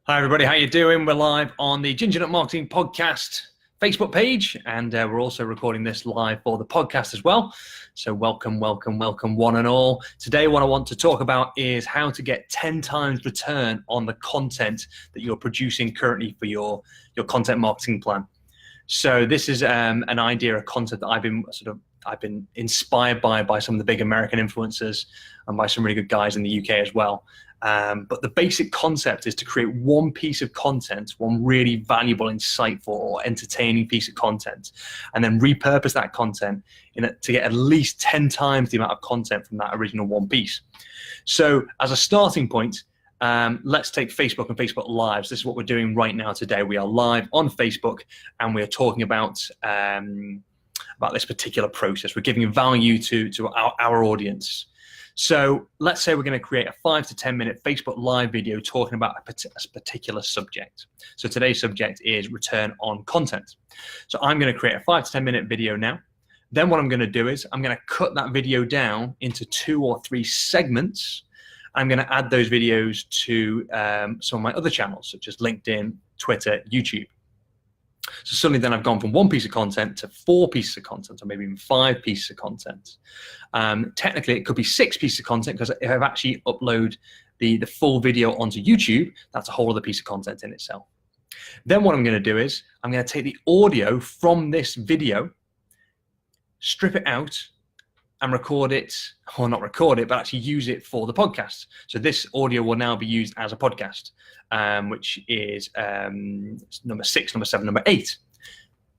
Hi everybody, how you doing? We're live on the Ginger Nut Marketing Podcast Facebook page, and we're also recording this live for the podcast as well. So welcome one and all. Today what I want to talk about is how to get 10 times return on the content that you're producing currently for your content marketing plan. So this is an idea, a concept that I've been inspired by some of the big American influencers and by some really good guys in the UK as well. But the basic concept is to create one piece of content, one really valuable, insightful, or entertaining piece of content, and then repurpose that content to get at least 10 times the amount of content from that original one piece. So as a starting point, let's take Facebook and Facebook Lives. This is what we're doing right now today. We are live on Facebook, and we are talking about this particular process. We're giving value to our audience. So let's say we're going to create a 5 to 10 minute Facebook Live video talking about a particular subject. So today's subject is return on content. So I'm going to create a 5 to 10 minute video now. Then what I'm going to do is I'm going to cut that video down into 2 or 3 segments. I'm going to add those videos to some of my other channels, such as LinkedIn, Twitter, YouTube. So suddenly then I've gone from 1 piece of content to 4 pieces of content, or maybe even 5 pieces of content. Technically, it could be 6 pieces of content, because if I've actually uploaded the full video onto YouTube, that's a whole other piece of content in itself. Then what I'm going to do is I'm going to take the audio from this video, strip it out, and record it, or not record it, but actually use it for the podcast. So this audio will now be used as a podcast, which is number 6, number 7, number 8.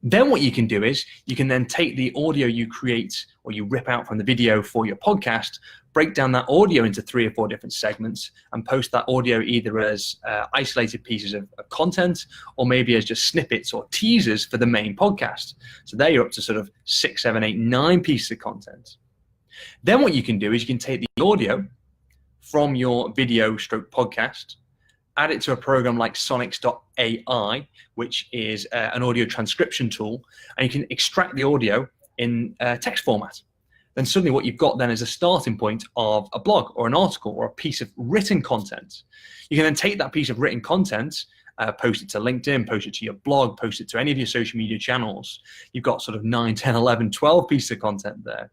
Then what you can do is you can then take the audio you create or you rip out from the video for your podcast, break down that audio into 3 or 4 different segments, and post that audio either as isolated pieces of content, or maybe as just snippets or teasers for the main podcast. So there you're up to sort of 6, 7, 8, 9 pieces of content. Then what you can do is you can take the audio from your video stroke podcast, add it to a program like Sonics.ai, which is an audio transcription tool, and you can extract the audio in text format. Then suddenly what you've got then is a starting point of a blog or an article or a piece of written content. You can then take that piece of written content, post it to LinkedIn, post it to your blog, post it to any of your social media channels. You've got sort of 9, 10, 11, 12 pieces of content there.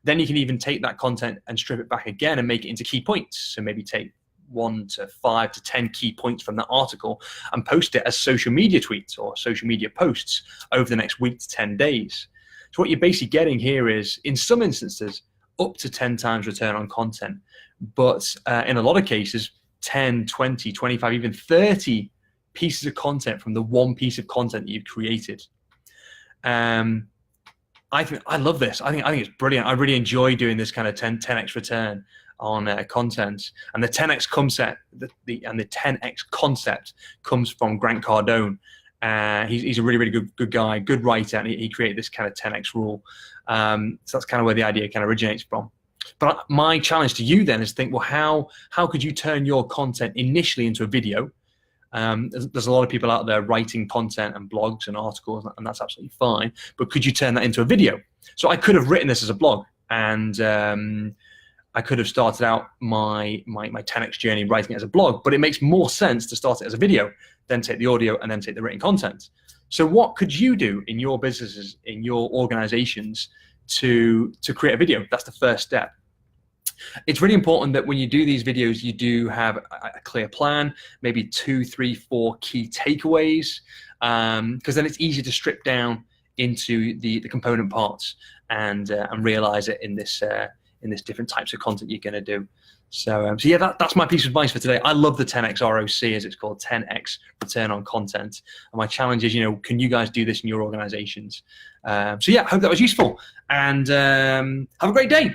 Then you can even take that content and strip it back again and make it into key points. So maybe take 1 to 5 to 10 key points from that article and post it as social media tweets or social media posts over the next week to 10 days. So what you're basically getting here is, in some instances, up to 10 times return on content. But in a lot of cases, 10, 20, 25, even 30 pieces of content from the one piece of content that you've created. I love this. I think it's brilliant. I really enjoy doing this kind of 10x return on content. And the 10x concept, the 10x concept comes from Grant Cardone. He's a really good guy, good writer, and he created this kind of 10x rule. So that's kind of where the idea kind of originates from. But my challenge to you then is to think, well, how could you turn your content initially into a video? There's a lot of people out there writing content and blogs and articles, and that's absolutely fine. But could you turn that into a video? So I could have written this as a blog, and I could have started out my 10x journey writing it as a blog. But it makes more sense to start it as a video, then take the audio, and then take the written content. So what could you do in your businesses, in your organizations, to create a video? That's the first step. It's really important that when you do these videos, you do have a clear plan, maybe 2, 3, 4 key takeaways, because then it's easier to strip down into the component parts and realize it in this different types of content you're going to do. So yeah, that's my piece of advice for today. I love the 10x ROC, as it's called, 10x return on content. And my challenge is, can you guys do this in your organizations? So yeah, I hope that was useful, and have a great day.